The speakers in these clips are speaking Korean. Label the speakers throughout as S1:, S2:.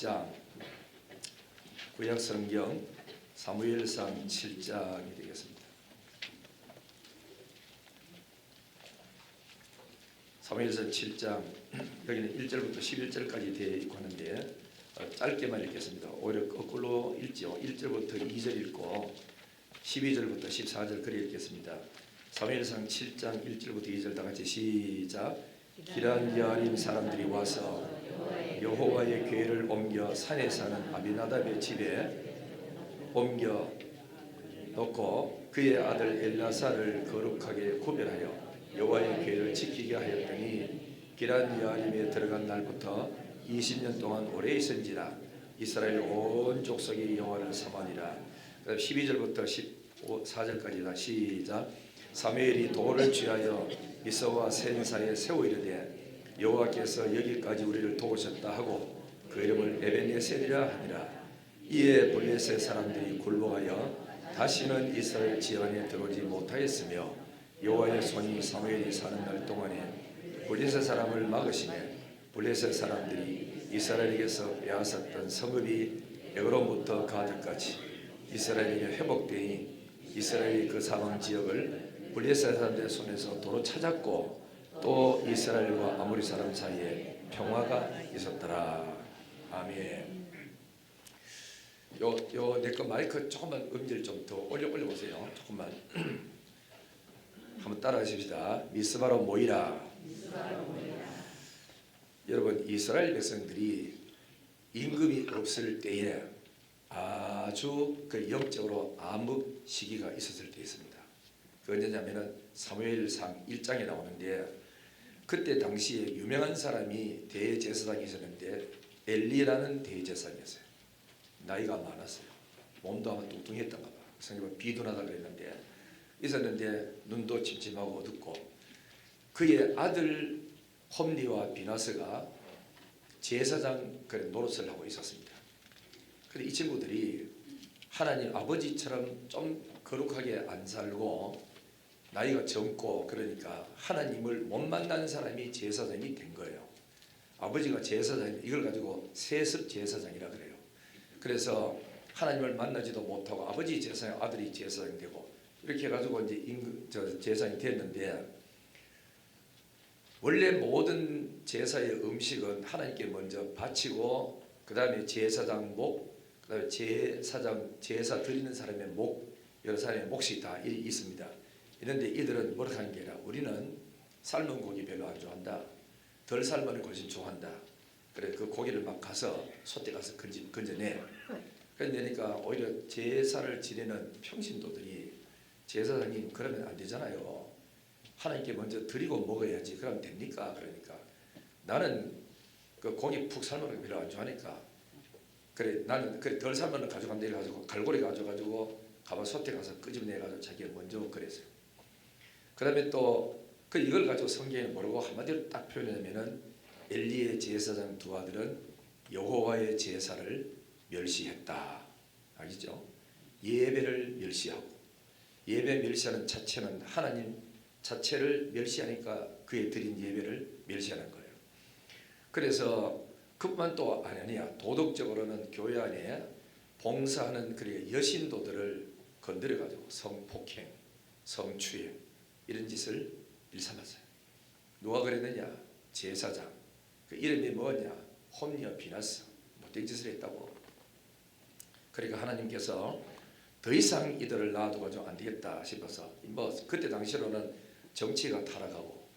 S1: 7장, 구약성경 사무엘상 7장이 되겠습니다. 사무엘상 7장, 여기는 1절부터 11절까지 되어 있고 하는데 짧게만 읽겠습니다. 오히려 거꾸로 읽죠. 1절부터 2절 읽고 12절부터 14절 그리 읽겠습니다. 사무엘상 7장 1절부터 2절 다 같이 시작. 기럇야림 사람들이 와서 여호와의 궤를 옮겨 산에 사는 아비나답의 집에 옮겨 놓고 그의 아들 엘라사를 거룩하게 구별하여 여호와의 궤를 지키게 하였더니 기럇야림에 들어간 날부터 20년 동안 오래 있은지라 이스라엘 온 족속이 여호와를 사모하니라. 12절부터 14절까지 다 시작. 사무엘이 돌을 취하여 미스와 센사에 세워 이르되 여호와께서 여기까지 우리를 도우셨다 하고 그 이름을 에벤에셀이라 하니라. 이에 블레셋 사람들이 굴복하여 다시는 이스라엘 지방에 들어오지 못하였으며 여호와의 손이 사무엘이 사는 날 동안에 블레셋 사람을 막으시매 블레셋 사람들이 이스라엘에게서 빼앗았던 성읍이 에그론부터 가드까지 이스라엘에게 회복되니 이스라엘이 그 사방 지역을 블레셋 사람들의 손에서 도로 찾았고 또 이스라엘과 아모리 사람 사이에 평화가 있었더라. 아멘. 요 내 거 마이크 조금만 음질 좀 더 올려보세요. 조금만. 한번 따라하십시다. 미스바로 모이라. 여러분, 이스라엘 백성들이 임금이 없을 때에 아주 그 영적으로 암흑 시기가 있었을 때 있습니다. 그 언제냐면은 사무엘상 1장에 나오는데 그때 당시에 유명한 사람이 대제사장이 있었는데 엘리라는 대제사장이었어요. 나이가 많았어요. 몸도 아마 뚱뚱했던가 봐. 성경은 비둔하다 그랬는데 있었는데 눈도 침침하고 어둡고 그의 아들 홈리와 비나스가 제사장 노릇을 하고 있었습니다. 그런데 이 친구들이 하나님 아버지처럼 좀 거룩하게 안 살고 나이가 젊고 그러니까 하나님을 못 만난 사람이 제사장이 된 거예요. 아버지가 제사장, 이걸 가지고 세습 제사장이라 그래요. 그래서 하나님을 만나지도 못하고 아버지 제사장, 아들이 제사장이 되고 이렇게 해가지고 이제 제사장이 됐는데 원래 모든 제사의 음식은 하나님께 먼저 바치고 그 다음에 제사장 목, 그 다음에 제사 드리는 사람의 목, 여러 사람의 몫이 다 있습니다. 이런데 이들은 뭐라 하는 게 아니라 우리는 삶은 고기 별로 안 좋아한다. 덜 삶은 것이 좋아한다. 그래 그 고기를 막 가서 솥에 가서 건져내. 그러니까 오히려 제사를 지내는 평신도들이 제사장님 그러면 안 되잖아요. 하나님께 먼저 드리고 먹어야지. 그러면 됩니까? 그러니까 나는 그 고기 푹 삶은 거 별로 안 좋아하니까 그래 나는 그래 덜 삶은 거 가져간다 이래가지고 갈고리 가져가지고 가봐 솥에 가서 끄집어내가지고 자기가 먼저 그랬어요. 그 다음에 또 그 이걸 가지고 성경에 모르고 한마디로 딱 표현하면은 엘리의 제사장 두 아들은 여호와의 제사를 멸시했다. 아시죠? 예배를 멸시하고 예배 멸시하는 자체는 하나님 자체를 멸시하니까 그의 드린 예배를 멸시하는 거예요. 그래서 그뿐만 또 아니야. 도덕적으로는 교회 안에 봉사하는 그 여신도들을 건드려가지고 성폭행, 성추행 이런 짓을 일삼았어요. 누가 그랬느냐? 제사장. 그 이름이 뭐냐? 홈리와 비나스. 못된 짓을 했다고. 그러니까 하나님께서 더 이상 이들을 놔두고 안 되겠다 싶어서 뭐 그때 당시로는 정치가 타락하고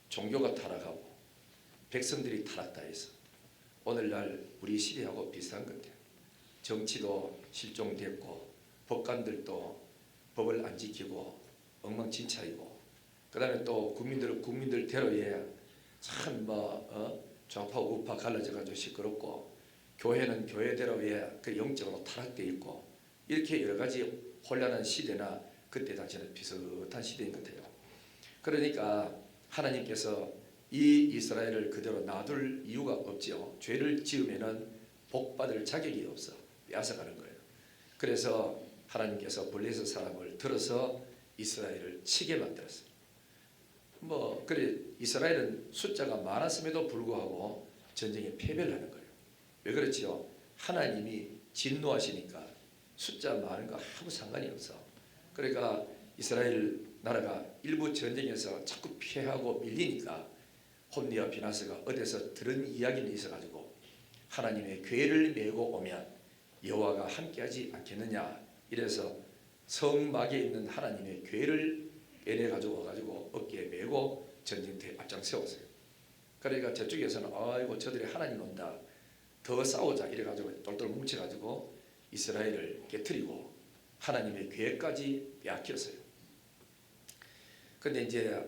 S1: 종교가 타락하고 백성들이 타락다 해서 오늘날 우리 시대하고 비슷한 것 같아요. 정치도 실종됐고 법관들도 법을 안 지키고 엉망진창이고 그 다음에 또 국민들대로에 참 좌파 우파 갈라져 가지고 시끄럽고 교회는 교회대로에 그 영적으로 타락되어 있고 이렇게 여러 가지 혼란한 시대나 그때 당시에는 비슷한 시대인 것 같아요. 그러니까 하나님께서 이 이스라엘을 그대로 놔둘 이유가 없죠. 죄를 지으면은 복받을 자격이 없어. 빼앗아가는 거예요. 그래서 하나님께서 블레셋 사람을 들어서 이스라엘을 치게 만들었어요. 그래 이스라엘은 숫자가 많았음에도 불구하고 전쟁에 패배를 하는 거예요. 왜 그렇지요? 하나님이 진노하시니까 숫자 많은 거 아무 상관이 없어. 그러니까 이스라엘 나라가 일부 전쟁에서 자꾸 피하고 밀리니까 홈리와 비나스가 어디서 들은 이야기는 있어가지고 하나님의 궤를 메고 오면 여호와가 함께하지 않겠느냐, 이래서 성막에 있는 하나님의 궤를 빼내 가지고 와가지고 어깨에 메고 전쟁터에 앞장 세웠어요. 그러니까 저쪽에서는 아이고 저들이 하나님 온다, 더 싸우자 이래가지고 똘똘 뭉쳐가지고 이스라엘을 깨트리고 하나님의 궤까지 빼앗겼어요. 근데 이제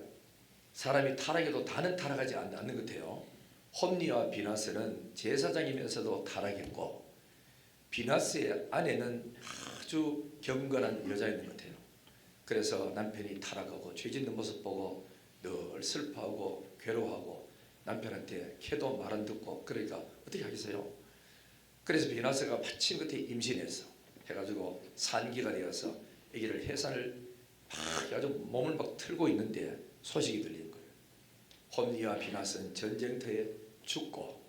S1: 사람이 타락해도 다는 타락하지 않는 것 같아요. 홈리와 비나스는 제사장이면서도 타락했고, 비나스의 아내는 아주 경건한 여자였는 것 같아요. 그래서 남편이 타락하고 죄 짓는 모습 보고 늘 슬퍼하고 괴로워하고 남편한테 캐도 말 안 듣고, 그러니까 어떻게 하겠어요? 그래서 비나스가 마침 그때 임신해서 해가지고 산기가 되어서 아기를 해산을 막 아주 몸을 막 틀고 있는데 소식이 들린 거예요. 홈리와 비나스는 전쟁터에 죽고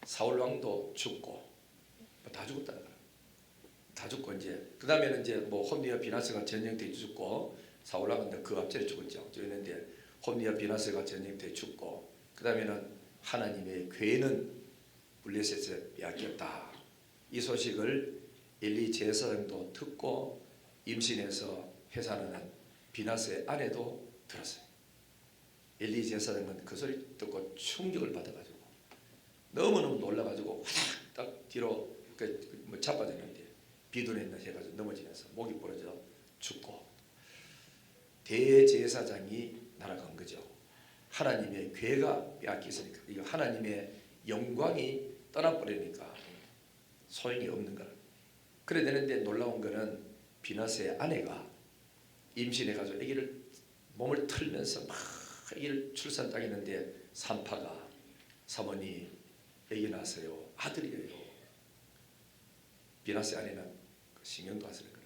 S1: 사울 왕도 죽고 다 죽었다. 다 죽고 이제 그 다음에는 이제 뭐 홈리와 비나스가 전쟁터에 죽고 사울 왕은 그 앞전에 죽었죠. 죽었는데 홈리와 비나스가 전쟁터에 죽고 그 다음에는 하나님의 궤는 블레셋에 빼앗겼다. 이 소식을 엘리 제사장도 듣고 임신해서 해산하는 비나스의 아내도 들었어요. 엘리 제사장은 그 소리 듣고 충격을 받아가지고 너무너무 놀라가지고 화닥 딱 뒤로 뭐 자빠졌는데 비둔했나 해가지고 넘어지면서 목이 부러져 죽고 대제사장이 날아간 거죠. 하나님의 궤가 빼앗겼으니까, 이거 하나님의 영광이 떠나버리니까 소용이 없는 거라. 그래 되는데 놀라운 거는 비나스의 아내가 임신해가지고 아기를 몸을 틀면서 막 아기를 출산 딱 했는데 산파가 사모님 아기 낳았어요. 아들이에요. 비나스의 아내는 신경도 안 쓰는 거라.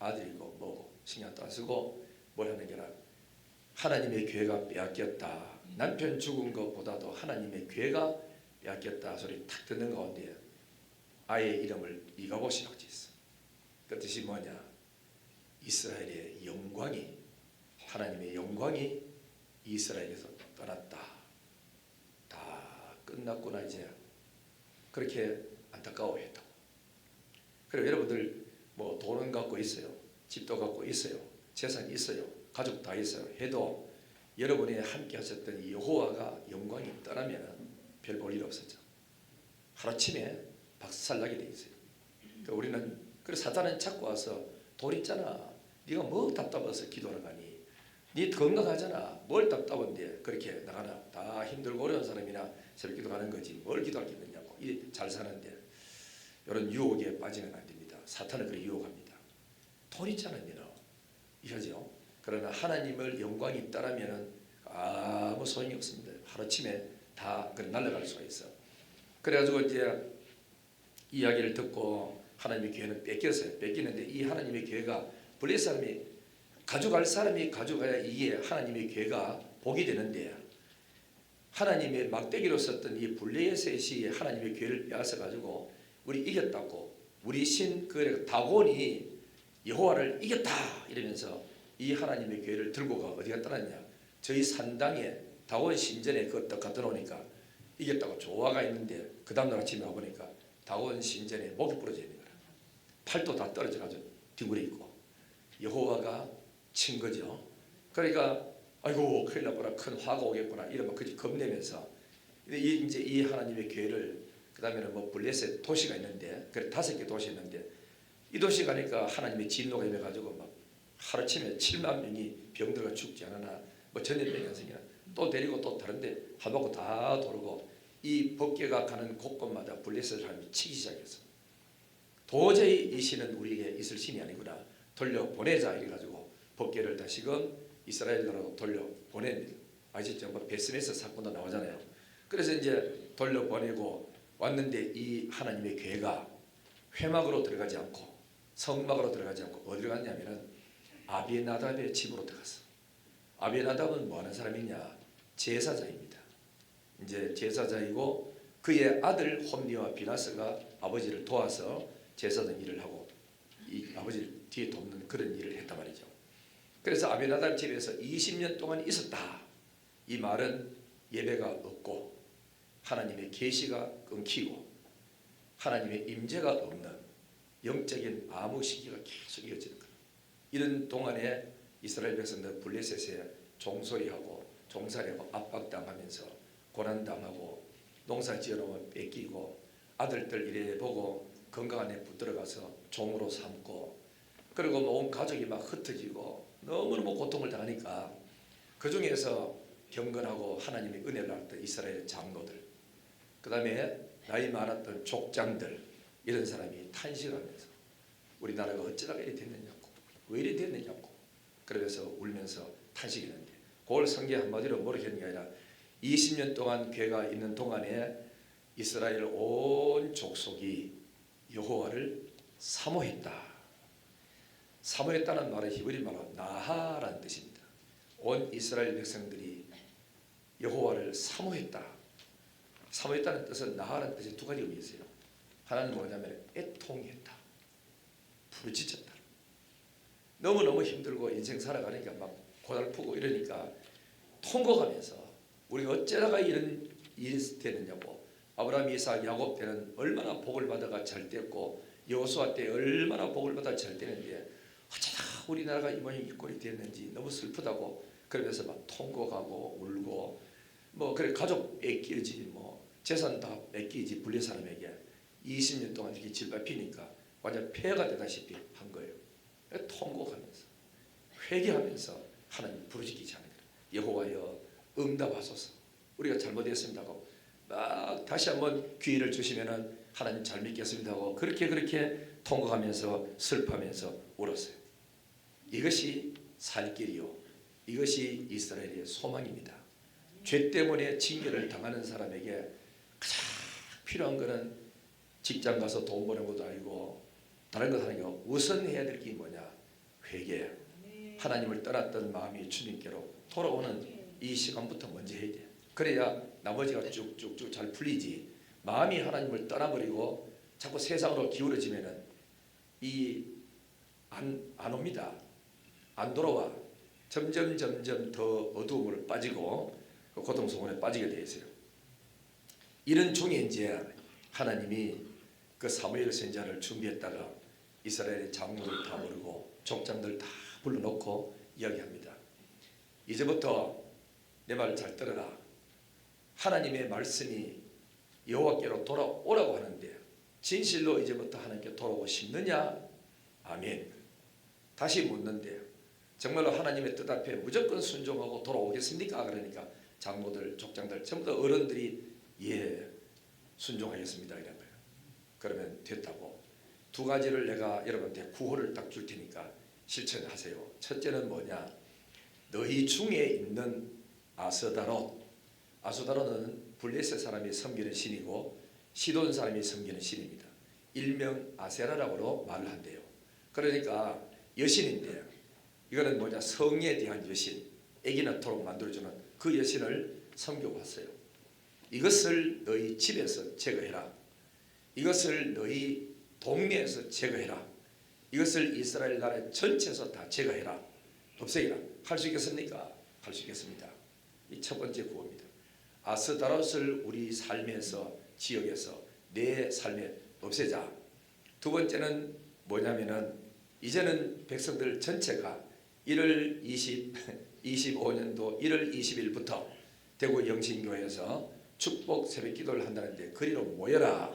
S1: 아들이고 뭐고 신경도 안 쓰고 뭘 하는 게라 하나님의 궤가 빼앗겼다. 남편 죽은 것보다도 하나님의 궤가 빼앗겼다 소리 탁 듣는 가운데 아이의 이름을 이가봇이라고 지었어. 그 뜻이 뭐냐? 이스라엘의 영광이, 하나님의 영광이 이스라엘에서 떠났다. 다 끝났구나 이제. 그렇게 안타까워했다고. 그리고 여러분들 뭐 돈은 갖고 있어요. 집도 갖고 있어요. 재산이 있어요. 가족 다 있어요. 해도 여러분이 함께 하셨던 여호와가 영광이 떠나면 별 볼 일 없었죠. 하루아침에 박살나게 돼 있어요. 그러니까 우리는 그래서 사탄은 자꾸 와서 돈 있잖아. 네가 뭐 답답해서 기도하러 가니? 네 건강하잖아. 뭘 답답한데 그렇게 나가나? 다 힘들고 어려운 사람이나 새벽 기도 가는 거지. 뭘 기도할 게 있느냐고. 잘 사는데 이런 유혹에 빠지면 안 됩니다. 사탄은 그렇게 유혹합니다. 돈 있잖아, 너는. 이거죠. 그러나 하나님을 영광이 따르면 아무 소용이 없습니다. 하루아침에 다 날아갈 수가 있어. 그래가지고 이제 이야기를 듣고 하나님의 궤는 뺏겼어요. 뺏기는데 이 하나님의 궤가 블레셋 사람이 가져갈 사람이 가져가야 이게 하나님의 궤가 복이 되는데, 하나님의 막대기로 썼던 이 블레셋이 하나님의 궤를 빼앗아 가지고 우리 이겼다고, 우리 신 그 다곤이 여호와를 이겼다 이러면서 이 하나님의 궤를 들고 가 어디가 떠났냐? 저희 산당에 다곤 신전에 그것 갖다 놓으니까 이겼다고 조화가 있는데 그 다음날 아침에 와보니까 다곤 신전에 목이 부러져 있는 거라. 팔도 다 떨어져 가지고 뒹굴어 있고 여호와가 친 거죠. 그러니까 아이고 큰일 났구나, 큰 화가 오겠구나 이러면 그지 겁내면서 이제 이 하나님의 궤를 그 다음에는 뭐 블레셋 도시가 있는데 그래 5개 도시 있는데 이 도시 가니까 하나님의 진노가 임해가지고 막 하루아침에 7만 명이 병들어 죽지 않으나 뭐 전염병이 안 생기나 또 데리고 또 다른데 한 바퀴 다 돌고 이 법궤가 가는 곳곳마다 블레셋 사람이 치기 시작했어. 도저히 이 신은 우리에게 있을 신이 아니구나, 돌려보내자 이래가지고 법궤를 다시금 이스라엘 나라로 돌려보냅니다. 아시죠? 뭐 베스메스 사건도 나오잖아요. 그래서 이제 돌려보내고 왔는데 이 하나님의 궤가 회막으로 들어가지 않고 성막으로 들어가지 않고 어디로 갔냐면은 아비나답의 집으로 들어갔어. 아비나답은 뭐 하는 사람이냐? 제사장입니다. 이제 제사장이고 그의 아들 홈리와 비나스가 아버지를 도와서 제사장 일을 하고 이 아버지를 뒤에 돕는 그런 일을 했단 말이죠. 그래서 아비나답 집에서 20년 동안 있었다. 이 말은 예배가 없고 하나님의 계시가 끊기고 하나님의 임재가 없는 영적인 암흑 시기가 계속 이어지는 거예요. 이런 동안에 이스라엘 백성들 블레셋에 종소리하고 종살이하고 압박당하면서 고난당하고 농사 지어놓으면 뺏기고 아들들 이래 보고 건강한 애 붙들어가서 종으로 삼고 그리고 온 가족이 막 흩어지고 너무너무 고통을 당하니까 그 중에서 경건하고 하나님의 은혜를 알았던 이스라엘 장로들 그 다음에 나이 많았던 족장들 이런 사람이 탄식하면서 우리나라가 어쩌다가 이렇게 됐느냐고 왜 이렇게 됐느냐고 그러면서 울면서 탄식했는데 그걸 성경 한마디로 모르겠는 게 아니라 20년 동안 괴가 있는 동안에 이스라엘 온 족속이 여호와를 사모했다. 사모했다는 말은 히브리 말로 나하라는 뜻입니다. 온 이스라엘 백성들이 여호와를 사모했다. 사모했다는 뜻은 나하라는 뜻이 두 가지 의미 있어요. 하나는 뭐냐면 애통했다. 부르짖었다. 너무너무 힘들고 인생 살아가니까 막 고달프고 이러니까 통곡하면서 우리가 어쩌다가 이런 일이 되느냐고 아브라함, 이삭, 야곱 때는 얼마나 복을 받아가 잘 됐고 여호수아 때 얼마나 복을 받아 잘 되는데 어쩌다가 우리나라가 이 모양 이 꼴이 됐는지 너무 슬프다고 그러면서 막 통곡하고 울고 뭐 그래 가족 뺏기지 뭐 재산 다 뺏기지 불린 사람에게 20년 동안 이렇게 질밟히니까 완전 폐허가 되다시피 한 거예요. 통곡하면서 회개하면서 하나님 부르짖기 하는 거예요. 여호와여 응답하소서. 우리가 잘못했습니다 하고 막 다시 한번 기회를 주시면은 하나님 잘 믿겠습니다 하고 그렇게 통곡하면서 슬퍼하면서 울었어요. 이것이 살 길이요. 이것이 이스라엘의 소망입니다. 죄 때문에 징계를 당하는 사람에게 가장 필요한 것은 직장 가서 돈 버는 것도 아니고 다른 것 하는 게 우선 해야 될 게 뭐냐? 회개. 하나님을 떠났던 마음이 주님께로 돌아오는 이 시간부터 먼저 해야 돼. 그래야 나머지가 쭉쭉쭉 잘 풀리지. 마음이 하나님을 떠나버리고 자꾸 세상으로 기울어지면은 안 옵니다. 안 돌아와. 점점 더 어두움으로 빠지고 고통 속에 빠지게 되어 있어요. 이런 중에 이제 하나님이 그 사무엘 선지자를 준비했다가 이스라엘의 장로를 다 부르고 족장들 다 불러놓고 이야기합니다. 이제부터 내 말을 잘 들어라. 하나님의 말씀이 여호와께로 돌아오라고 하는데 진실로 이제부터 하나님께 돌아오고 싶느냐? 아멘. 다시 묻는데 정말로 하나님의 뜻 앞에 무조건 순종하고 돌아오겠습니까? 그러니까 장로들, 족장들 전부 다 어른들이 예 순종하겠습니다 이런 거예요. 그러면 됐다고 두 가지를 내가 여러분한테 구호를 딱 줄 테니까 실천하세요. 첫째는 뭐냐? 너희 중에 있는 아스다롯. 아스다롯은 블레셋 사람이 섬기는 신이고 시돈 사람이 섬기는 신입니다. 일명 아세라라고 말을 한대요. 그러니까 여신인데 이거는 뭐냐? 성에 대한 여신, 애기 낳도록 만들어주는 그 여신을 섬겨왔어요. 이것을 너희 집에서 제거해라. 이것을 너희 동네에서 제거해라. 이것을 이스라엘 나라 전체에서 다 제거해라. 없애기라. 할 수 있겠습니까? 할 수 있겠습니다. 이 첫 번째 구호입니다. 아스다롯을 우리 삶에서 지역에서 내 삶에 없애자. 두 번째는 뭐냐면은 이제는 백성들 전체가 1월 25년도 1월 20일부터 대구 영신교회에서 축복 새벽 기도를 한다는데 그리로 모여라.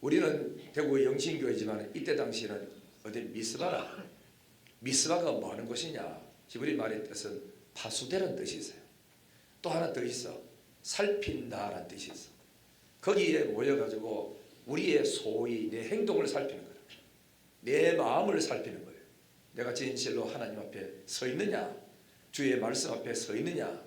S1: 우리는 대구 영신교회지만 이때 당시에는 어디 미스바라. 미스바가 뭐 하는 곳이냐? 히브리 말의 뜻은 파수되라는 뜻이 있어요. 또 하나 더 있어. 살핀다라는 뜻이 있어. 거기에 모여가지고 우리의 소위 내 행동을 살피는 거예요. 내 마음을 살피는 거예요. 내가 진실로 하나님 앞에 서 있느냐? 주의 말씀 앞에 서 있느냐?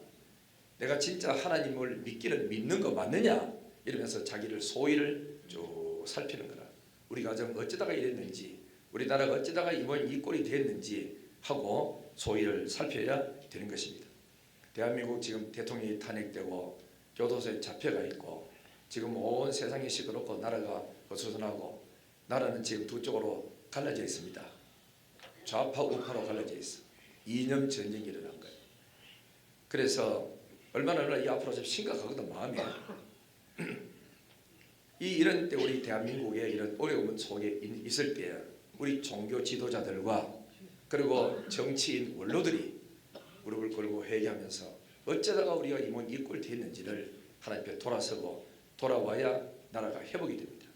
S1: 내가 진짜 하나님을 믿는 거 맞느냐? 이러면서 자기를 소위를 쭉 살피는 거라. 우리 가정 어쩌다가 이랬는지 우리나라가 어쩌다가 이번 이 꼴이 됐는지 하고 소위를 살펴야 되는 것입니다. 대한민국 지금 대통령이 탄핵되고 교도소에 잡혀가 있고 지금 온 세상이 시끄럽고 나라가 어수선하고 나라는 지금 두 쪽으로 갈라져 있습니다. 좌파 우파로 갈라져 있어. 이념 전쟁이 일어난 거예요. 그래서 얼마나 이 앞으로 좀 심각하거든 마음이. 이런 때 우리 대한민국에 이런 어려움 속에 있을 때 우리 종교 지도자들과 그리고 정치인 원로들이 무릎을 꿇고 회개하면서 어쩌다가 우리가 이 꼴이 됐는지를 하나님 앞에 돌아서고 돌아와야 나라가 회복이 됩니다.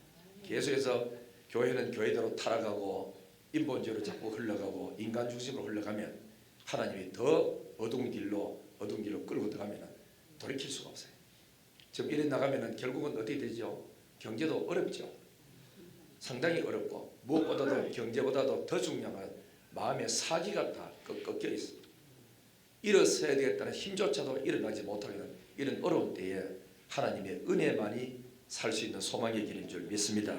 S1: 계속해서 교회는 교회대로 타락하고 인본주의로 자꾸 흘러가고 인간 중심으로 흘러가면 하나님이 더 어두운 길로 끌고 들어가면 돌이킬 수가 없어요. 지금 이래 나가면 결국은 어떻게 되죠? 경제도 어렵죠. 상당히 어렵고 무엇보다도 경제보다도 더 중요한 건 마음의 사기가 다 꺾여 있습니다. 일어서야 되겠다는 힘조차도 일어나지 못하는 이런 어려운 때에 하나님의 은혜만이 살 수 있는 소망의 길인 줄 믿습니다.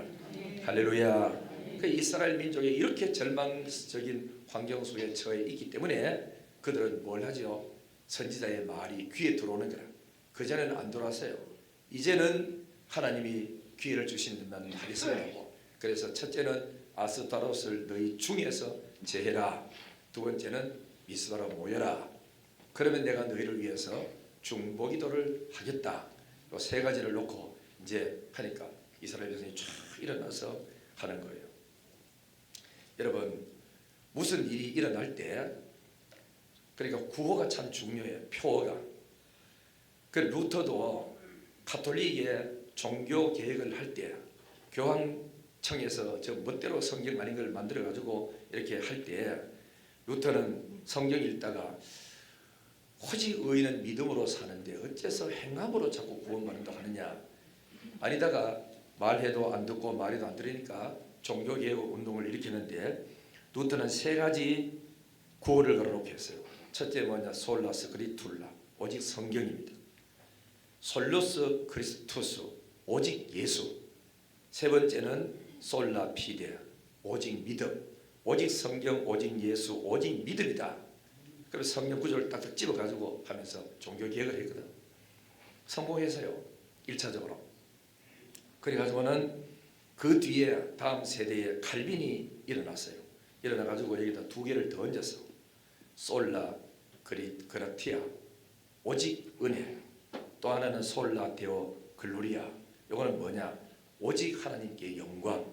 S1: 할렐루야. 그 이스라엘 민족이 이렇게 절망적인 환경 속에 처해 있기 때문에 그들은 뭘 하죠? 선지자의 말이 귀에 들어오는 거라. 그전에는 안 들어왔어요. 이제는 하나님이 기회를 주신다는 말이 있습니다. 그래서 첫째는 아스타롯을 너희 중에서 제해라. 두 번째는 미스바로 모여라. 그러면 내가 너희를 위해서 중보기도를 하겠다. 이 세 가지를 놓고 이제 하니까 이스라엘 백성이 쫙 일어나서 하는 거예요. 여러분 무슨 일이 일어날 때 그러니까 구호가 참 중요해요. 표어가. 그 루터도 가톨릭의 종교 개혁을 할 때 교황청에서 저 멋대로 성경 아닌 걸 만들어 가지고 이렇게 할 때 루터는 성경 읽다가 오직 의인은 믿음으로 사는데 어째서 행함으로 자꾸 구원받는다 하느냐. 아니다가 말해도 안 듣고 말해도 안 들으니까 종교개혁 운동을 일으키는데 루터는 세 가지 구호를 걸어놓고 했어요. 첫째 뭐냐? 솔라 스크립툴라 오직 성경입니다. 솔로스 크리스투스 오직 예수. 세 번째는 솔라 피데 오직 믿음. 오직 성경 오직 예수 오직 믿음이다. 그래서 성경 구절을 딱딱 집어가지고 하면서 종교개혁을 했거든. 성공해서요. 1차적으로. 그래가지고는 그 뒤에 다음 세대에 칼빈이 일어났어요. 일어나가지고 여기다 두 개를 더 얹었어. 솔라 그라티아 오직 은혜. 또 하나는 솔라 데오 글로리아. 이거는 뭐냐? 오직 하나님께 영광.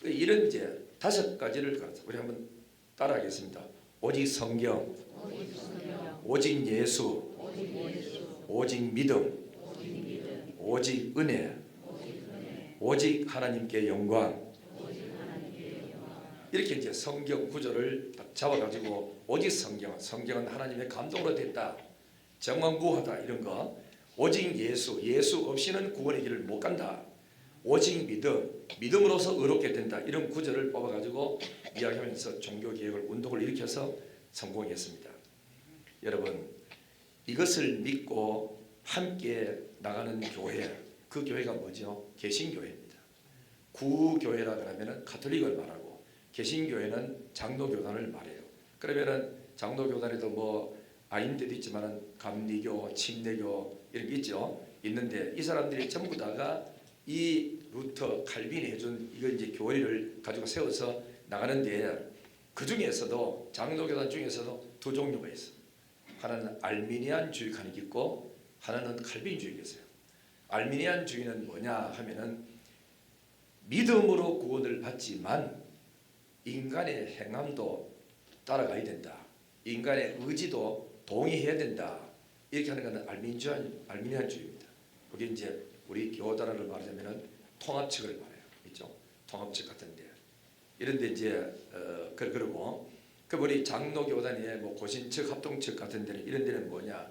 S1: 이런 이제 다섯 가지를 우리 한번 따라하겠습니다. 오직 성경, 오직 예수, 오직 믿음, 오직 은혜, 오직 하나님께 영광. 이렇게 이제 성경 구절을 딱 잡아가지고 오직 성경은 하나님의 감동으로 됐다. 정왕구하다 이런 거. 오직 예수 없이는 구원의 길을 못 간다. 오직 믿음으로서 의롭게 된다. 이런 구절을 뽑아가지고 이야기하면서 종교개혁을 운동을 일으켜서 성공했습니다. 여러분 이것을 믿고 함께 나가는 교회, 그 교회가 뭐죠? 개신교회입니다. 구교회라 그러면 가톨릭을 말하고 개신교회는 장로교단을 말해요. 그러면 장로교단에도 뭐 아인데도 있지만 감리교, 침례교 이런 게 있죠. 있는데 이 사람들이 전부 다가 이 루터 칼빈이 해준 이거 이제 교회를 가지고 세워서 나가는데 그 중에서도 장로교단 중에서도 두 종류가 있어. 하나는 알미니안주의가 있고 하나는 칼빈주의가 있어요. 알미니안주의는 뭐냐 하면은 믿음으로 구원을 받지만 인간의 행함도 따라가야 된다. 인간의 의지도 동의해야 된다. 이렇게 하는 것은 알미니안주의입니다. 그게 이제 우리 교단을 말하자면은 통합측을 말해요. 있죠? 통합측 같은데. 이런데 이제 그러고 우리 장로교단의 뭐 고신측, 합동측 같은 데는 이런 데는 뭐냐?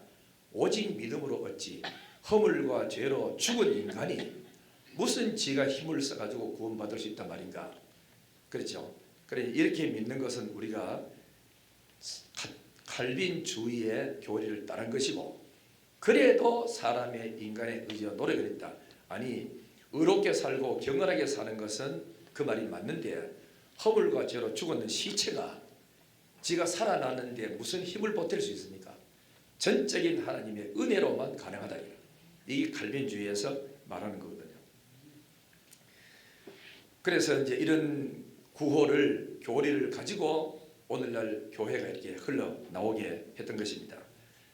S1: 오직 믿음으로 얻지. 허물과 죄로 죽은 인간이 무슨 지가 힘을 써가지고 구원받을 수 있단 말인가? 그렇죠? 그래 이렇게 믿는 것은 우리가 칼빈주의의 교리를 따른 것이고. 그래도 사람의 인간의 의지와 노력을 했다. 아니 의롭게 살고 경건하게 사는 것은 그 말이 맞는데 허물과 죄로 죽었는 시체가 지가 살아나는데 무슨 힘을 보탤 수 있습니까? 전적인 하나님의 은혜로만 가능하다. 이게 칼빈주의에서 말하는 거거든요. 그래서 이제 이런 구호를 교리를 가지고 오늘날 교회가 이렇게 흘러나오게 했던 것입니다.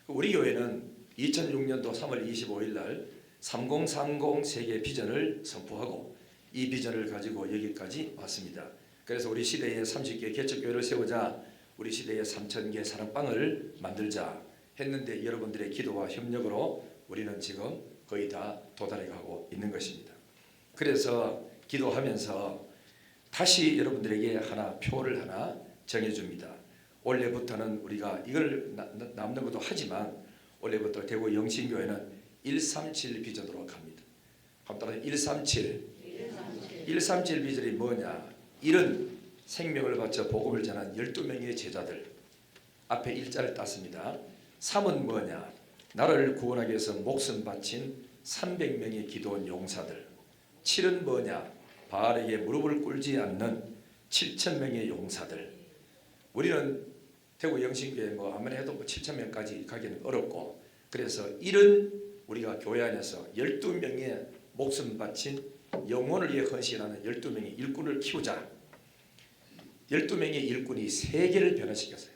S1: 우리 교회는 2006년도 3월 25일 날 3030 세계 비전을 선포하고 이 비전을 가지고 여기까지 왔습니다. 그래서 우리 시대에 30개 개척교회를 세우자, 우리 시대에 3000개 사랑방을 만들자 했는데 여러분들의 기도와 협력으로 우리는 지금 거의 다 도달해가고 있는 것입니다. 그래서 기도하면서 다시 여러분들에게 하나 표를 하나 정해줍니다. 올해부터는 우리가 이걸 남는 것도 하지만 올해부터 대구 영신교회는 137 비전으로 갑니다. 한번 따라 137. 137 비전이 뭐냐? 1은 생명을 바쳐 복음을 전한 12명의 제자들. 앞에 일자를 땄습니다. 3은 뭐냐? 나를 구원하기 위해서 목숨 바친 300명의 기도원 용사들. 7은 뭐냐? 바알에게 무릎을 꿇지 않는 7,000명의 용사들. 우리는 대구 영신교회 뭐 아무리 해도 7,000명까지 가기는 어렵고, 그래서 1은 우리가 교회 안에서 12명의 목숨 바친 영혼을 위해 헌신하는 12명의 일꾼을 키우자. 12명의 일꾼이 세계를 변화시켰어요.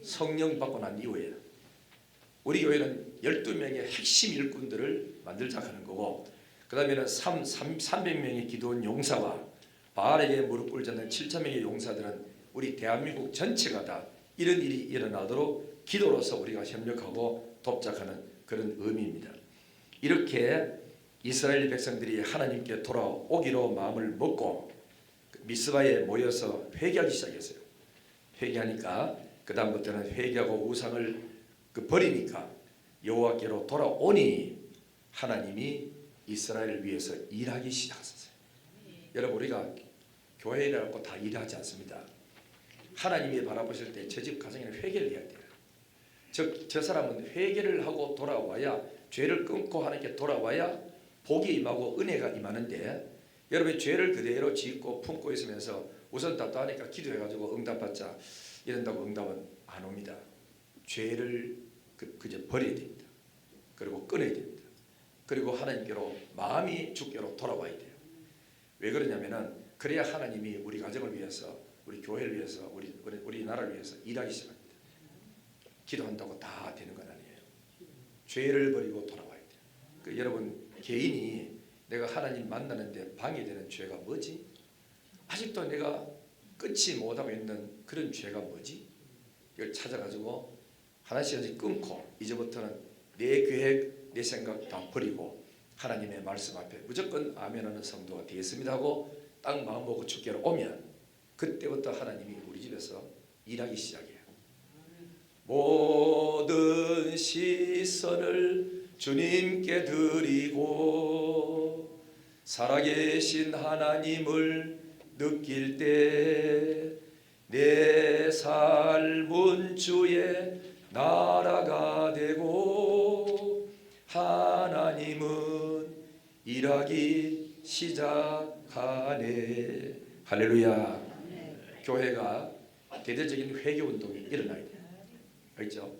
S1: 성령 받고 난 이후에 우리 교회는 12명의 핵심 일꾼들을 만들자 하는 거고, 그 다음에는 300명의 기도원 용사와 바알에게 무릎 꿇지 않는 7,000명의 용사들은 우리 대한민국 전체가 다 이런 일이 일어나도록 기도로서 우리가 협력하고 돕자하는 그런 의미입니다. 이렇게 이스라엘 백성들이 하나님께 돌아오기로 마음을 먹고 미스바에 모여서 회개하기 시작했어요. 회개하니까 그 다음부터는 회개하고 우상을 버리니까 여호와께로 돌아오니 하나님이 이스라엘을 위해서 일하기 시작했어요. 여러분, 우리가 교회라고 다 일하지 않습니다. 하나님이 바라보실 때 저 집 가정에는 회개를 해야 돼요. 저 사람은 회개를 하고 돌아와야, 죄를 끊고 하나님께 돌아와야 복이 임하고 은혜가 임하는데, 여러분이 죄를 그대로 짓고 품고 있으면서 우선 답답하니까 기도해가지고 응답받자 이런다고 응답은 안 옵니다. 죄를 그저 버려야 됩니다. 그리고 끊어야 됩니다. 그리고 하나님께로 마음이 주께로 돌아와야 돼요. 왜 그러냐면은 그래야 하나님이 우리 가정을 위해서, 우리 교회를 위해서, 우리 나라를 위해서 일하기 시작합니다. 기도한다고 다 되는 건 아니에요. 죄를 버리고 돌아와야 돼요. 여러분, 개인이 내가 하나님 만나는데 방해되는 죄가 뭐지? 아직도 내가 끊지 못하고 있는 그런 죄가 뭐지? 이걸 찾아가지고 하나씩 끊고 이제부터는 내 계획, 내 생각 다 버리고 하나님의 말씀 앞에 무조건 아멘하는 성도가 되겠습니다 하고 딱 마음먹고 주께로 오면 그때부터 하나님이 우리 집에서 일하기 시작해요. 모든 시선을 주님께 드리고 살아계신 하나님을 느낄 때 내 삶은 주의 나라가 되고 하나님은 일하기 시작하네. 할렐루야. 교회가 대대적인 회개 운동이 일어나야 돼요. 알죠?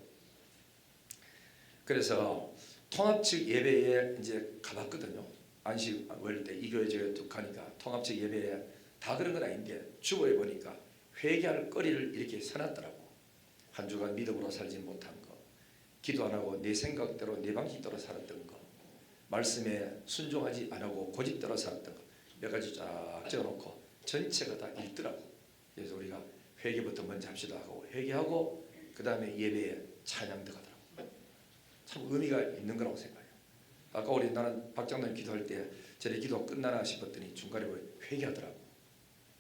S1: 그래서 통합측 예배에 이제 가봤거든요. 안식 월 때 이 교회 제가 쭉 가니까 통합측 예배에 다 그런 건 아닌데 주보에 보니까 회개할 거리를 이렇게 써놨더라고. 한 주간 믿음으로 살지 못한 거, 기도 안 하고 내 생각대로 내 방식대로 살았던 거, 말씀에 순종하지 안 하고 고집대로 살았던 거, 몇 가지 쫙 적어놓고 전체가 다 읽더라고. 그래서 우리가 회개부터 먼저 합시다 하고 회개하고 그 다음에 예배에 찬양 들어가더라고. 참 의미가 있는 거라고 생각해요. 아까 우리 나는 박장로님 기도할 때 저래 기도 끝나나 싶었더니 중간에 회개하더라고.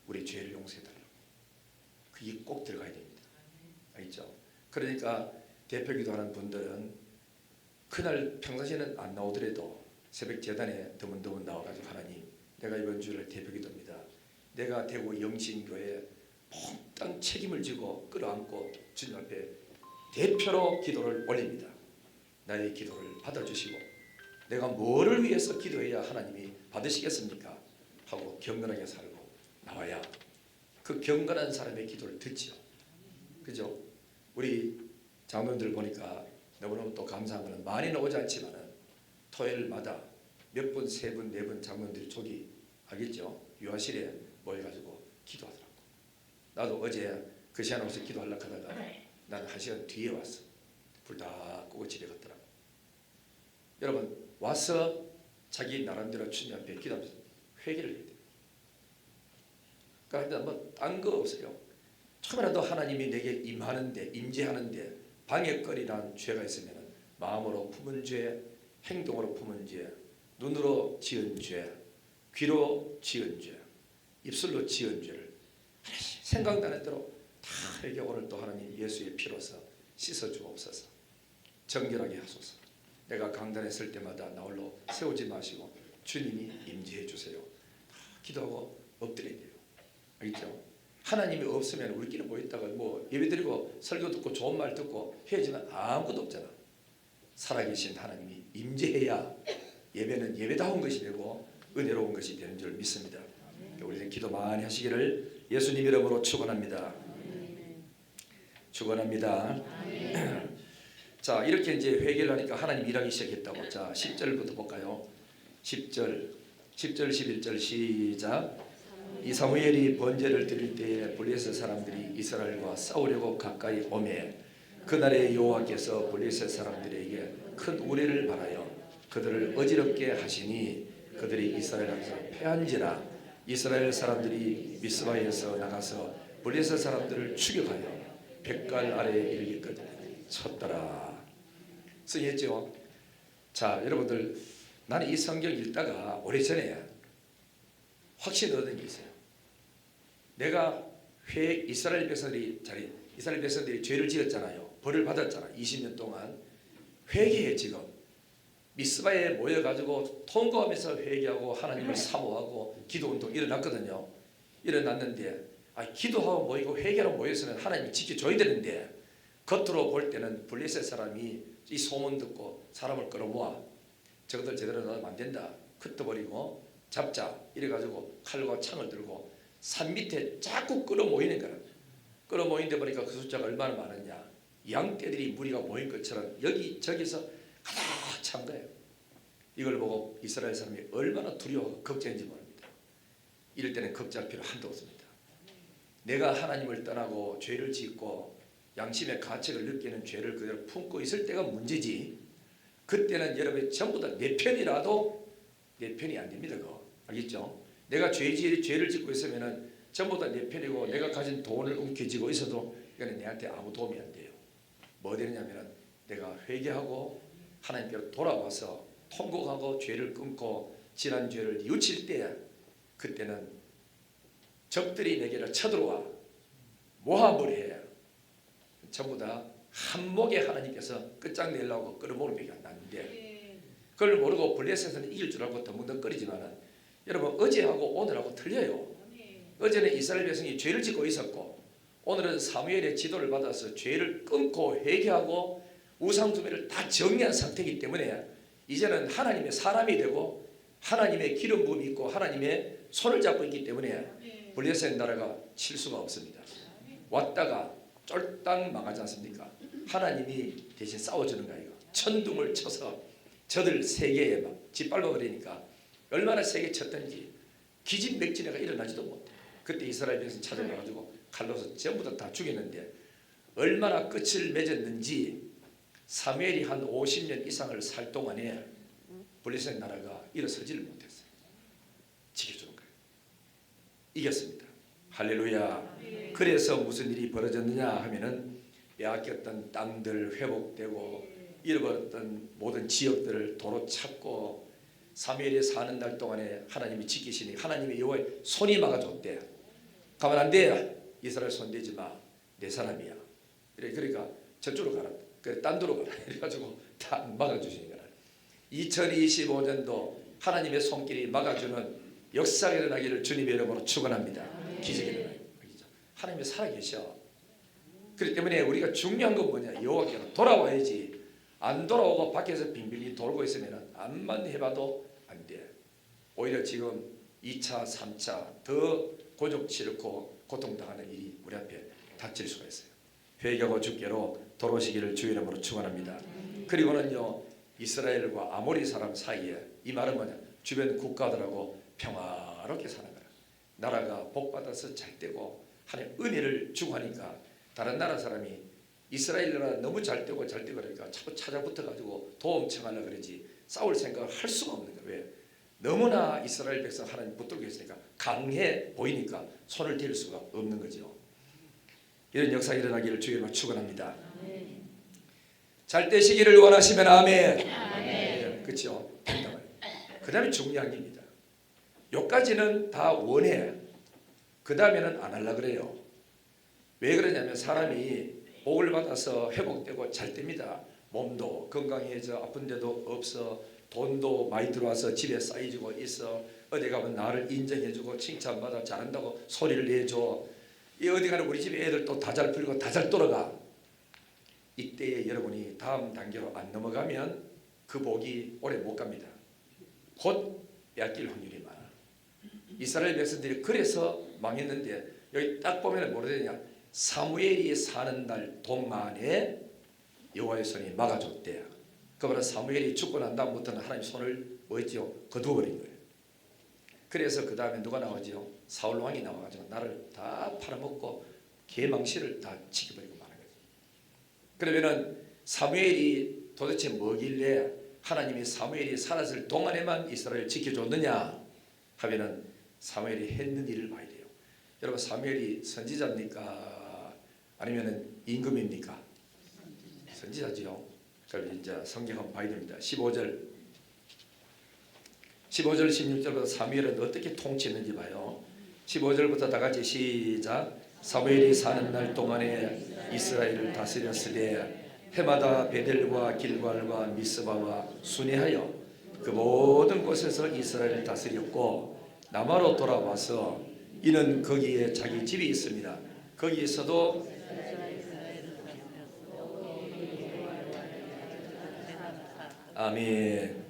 S1: 우리 죄를 용서해달라고. 그게 꼭 들어가야 됩니다. 알죠? 그러니까 대표 기도하는 분들은 그날 평상시에는 안 나오더라도 새벽 재단에 드문드문 나와가지고 하나님, 내가 이번 주를 대표 기도입니다. 내가 대구 영신교회 몽땅 책임을 지고 끌어안고 주님 앞에 대표로 기도를 올립니다. 나의 기도를 받아주시고 내가 뭐를 위해서 기도해야 하나님이 받으시겠습니까? 하고 경건하게 살고 나와야 그 경건한 사람의 기도를 듣죠. 그죠? 우리 장로님들 보니까 너무너무 또 감사한 것은 많이는 오지 않지만 토요일마다 몇 분, 세 분, 네 분 장로들이 저기 알겠죠? 유아실에 모여가지고 기도하더라고. 나도 어제 그 시간에 와서 기도하려고 하다가 나는 1시간 뒤에 왔어. 불 다 끄고 집에 갔더라고. 여러분 와서 자기 나름대로 주님 앞에 기도하면서 회개를 해야 돼요. 그러니까 뭐딴 거 없어요. 처음이라도 하나님이 내게 임하는데 임재하는데 방해거리란 죄가 있으면 마음으로 품은 죄, 행동으로 품은 죄, 눈으로 지은 죄, 귀로 지은 죄, 입술로 지은 죄를 생각나는 대로 다 회개. 오늘 또 하나님 예수의 피로서 씻어주옵소서. 정결하게 하소서. 내가 강단에 설 때마다 나 홀로 세우지 마시고 주님이 임재해 주세요. 기도하고 엎드려야 돼요. 알겠죠? 하나님이 없으면 우리끼리 모였다가 뭐 예배드리고 설교 듣고 좋은 말 듣고 헤어지면 아무것도 없잖아. 살아계신 하나님이 임재해야 예배는 예배다운 것이 되고 은혜로운 것이 되는 줄 믿습니다. 우리는 기도 많이 하시기를 예수님 이름으로 축원합니다. 축원합니다. 자, 이렇게 이제 회개를 하니까 하나님 일하기 시작했다고. 자, 10절부터 볼까요? 10절, 11절 시작. 이 사무엘이 번제를 드릴 때에 블레셋 사람들이 이스라엘과 싸우려고 가까이 오매 그날에 여호와께서 블레셋 사람들에게 큰 우레를 발하여 그들을 어지럽게 하시니 그들이 이스라엘 앞에서 패한지라. 이스라엘 사람들이 미스바에서 나가서 블레셋 사람들을 추격하여 백갈 아래에 이르기까지 쳤더라. 쓰였죠. 자, 여러분들 나는 이 성경 읽다가 오래전에 확신 얻은 게 있어요. 내가 이스라엘 백성들이 죄를 지었잖아요. 벌을 받았잖아. 20년 동안 회개해. 지금 미스바에 모여가지고 통곡하면서 회개하고 하나님을 사모하고 기도운동 일어났거든요. 일어났는데 기도하고 모이고 회개하고 모였으면 하나님이 지켜줘야 되는데 겉으로 볼 때는 블레셋 사람이 이 소문 듣고 사람을 끌어모아 저것들 제대로 놔두면 안 된다. 흩어버리고 잡자 이래가지고 칼과 창을 들고 산 밑에 자꾸 끌어모이는 거야. 끌어모인데 보니까 그 숫자가 얼마나 많았냐. 양떼들이 무리가 모인 것처럼 여기저기서 가득 찬 거예요. 이걸 보고 이스라엘 사람이 얼마나 두려워하고 걱정인지 모릅니다. 이럴 때는 걱정할 필요 한도 없습니다. 내가 하나님을 떠나고 죄를 짓고 양심의 가책을 느끼는 죄를 그대로 품고 있을 때가 문제지. 그때는 여러분이 전부 다 내 편이라도 내 편이 안 됩니다. 그거 알겠죠? 내가 죄를 짓고 있으면은 전부 다 내 편이고 내가 가진 돈을 움켜쥐고 있어도 이거는 내한테 아무 도움이 안 돼요. 뭐 되느냐면은 내가 회개하고 하나님께로 돌아와서 통곡하고 죄를 끊고 지난 죄를 뉘우칠 때 그때는 적들이 내게를 쳐들어와 모함을 해. 전부 다 한목에 하나님께서 끝장내려고 끌어모으는 게 났는데 그걸 모르고 블레셋은 이길 줄 알고 덩덩거리지만은 여러분 어제하고 오늘하고 틀려요. 어제는 이스라엘 백성이 죄를 짓고 있었고 오늘은 사무엘의 지도를 받아서 죄를 끊고 회개하고 우상숭배를 다 정리한 상태이기 때문에 이제는 하나님의 사람이 되고 하나님의 기름 부음이 있고 하나님의 손을 잡고 있기 때문에 블레셋 나라가 칠 수가 없습니다. 왔다가 쫄딱 망하지 않습니까? 하나님이 대신 싸워주는 거예요. 천둥을 쳐서 저들 세계에 막 짓밟아 버리니까 얼마나 세게 쳤던지 기진맥진해가 일어나지도 못해. 그때 이스라엘 백성 찾아가가지고 칼로서 전부 다 죽였는데 얼마나 끝을 맺었는지 사무엘이 한 50년 이상을 살 동안에 블레셋 나라가 일어서지를 못했어요. 지켜주는 거예요. 이겼습니다. 할렐루야. 그래서 무슨 일이 벌어졌느냐 하면은 빼앗겼던 땅들 회복되고 잃어버렸던 모든 지역들을 도로 찾고 사무엘이 사는 날 동안에 하나님이 지키시니 하나님의 여호와의 손이 막아줬대. 가만 안 돼. 이스라엘 손대지 마. 내 사람이야. 그러니까 저쪽으로 가라. 그래, 딴 데로 가라. 이래가지고 다 막아주시는 거라. 2025년도 하나님의 손길이 막아주는 역사가 일어나기를 주님의 이름으로 축원합니다. 기적이 일어나요. 하나님이 살아계셔. 그렇기 때문에 우리가 중요한 건 뭐냐. 여호와께로 돌아와야지. 안 돌아오고 밖에서 빙빙 돌고 있으면 암만 해봐도 안 돼. 오히려 지금 2차, 3차 더 고족 치르고 고통당하는 일이 우리 앞에 닥칠 수가 있어요. 회개하고 주께로 돌아오시기를 주의 이름으로 축원합니다. 그리고는요 이스라엘과 아모리 사람 사이에 이 말은 뭐냐. 주변 국가들하고 평화롭게 사는 거라. 나라가 복받아서 잘 되고 하나님 은혜를 주고 하니까 다른 나라 사람이 이스라엘 나라 너무 잘 되고 그러니까 자꾸 찾아붙어 가지고 도움 청하려고 그러지 싸울 생각을 할 수가 없는 거예요. 왜? 너무나 이스라엘 백성 하나님 붙들고 있으니까 강해 보이니까 손을 댈 수가 없는 거죠. 이런 역사가 일어나기를 주님으로 축원합니다. 잘 되시기를 원하시면 아멘. 네, 그렇죠. 그 다음에 중요한 겁니다. 요까지는 다 원해. 그 다음에는 안 하려고 그래요. 왜 그러냐면 사람이 복을 받아서 회복되고 잘 됩니다. 몸도 건강해져 아픈 데도 없어. 돈도 많이 들어와서 집에 쌓이고 있어. 어디 가면 나를 인정해주고 칭찬받아 잘한다고 소리를 내줘. 이 어디 가는 우리 집에 애들 또 다 잘 풀리고 다 잘 돌아가. 이때에 여러분이 다음 단계로 안 넘어가면 그 복이 오래 못 갑니다. 곧 빼앗길 확률이 많아. 이스라엘 백성들이 그래서 망했는데 여기 딱 보면 뭐라 되냐. 사무엘이 사는 날 동안에 여호와의 손이 막아줬대요. 그러나 사무엘이 죽고 난 다음부터는 하나님 손을 뭐였죠? 거두어버린 거예요. 그래서 그 다음에 누가 나오죠? 사울 왕이 나와가지고 나를 다 팔아먹고 개망실을 다 지켜버리고 마는 거죠. 그러면은 사무엘이 도대체 뭐길래 하나님이 사무엘이 살았을 동안에만 이스라엘을 지켜줬느냐 하면은 사무엘이 했는 일을 봐야 돼요. 여러분 사무엘이 선지자입니까? 아니면은 임금입니까? 선지자지요. 그럼 이제 성경 한번 봐야 됩니다. 15절 16절부터 사무엘은 어떻게 통치했는지 봐요. 15절부터 다 같이 시작. 사무엘이 사는 날 동안에 이스라엘을 다스렸으되 해마다 베델과 길갈과 미스바와 순회하여 그 모든 곳에서 이스라엘을 다스렸고 남아로 돌아와서 이는 거기에 자기 집이 있습니다. 거기에서도 아멘.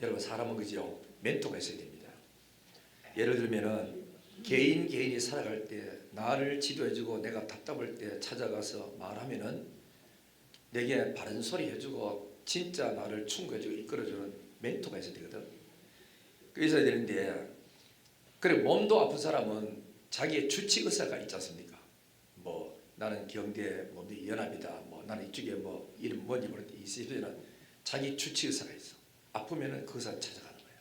S1: 여러분 사람은 그죠? 멘토가 있어야 됩니다. 예를 들면은 개인이 살아갈 때 나를 지도해주고 내가 답답할 때 찾아가서 말하면은 내게 바른 소리 해주고 진짜 나를 충고해주고 이끌어주는 멘토가 있어야 되거든. 그 있어야 되는데 그래 몸도 아픈 사람은 자기의 주치 의사가 있지 않습니까? 뭐 나는 경대 뭐 연합이다. 뭐 나는 이쪽에 뭐 이름 뭔지 모르는데 있으면 자기 주치 의사가 있어. 아프면은 그 의사 찾아가는 거야.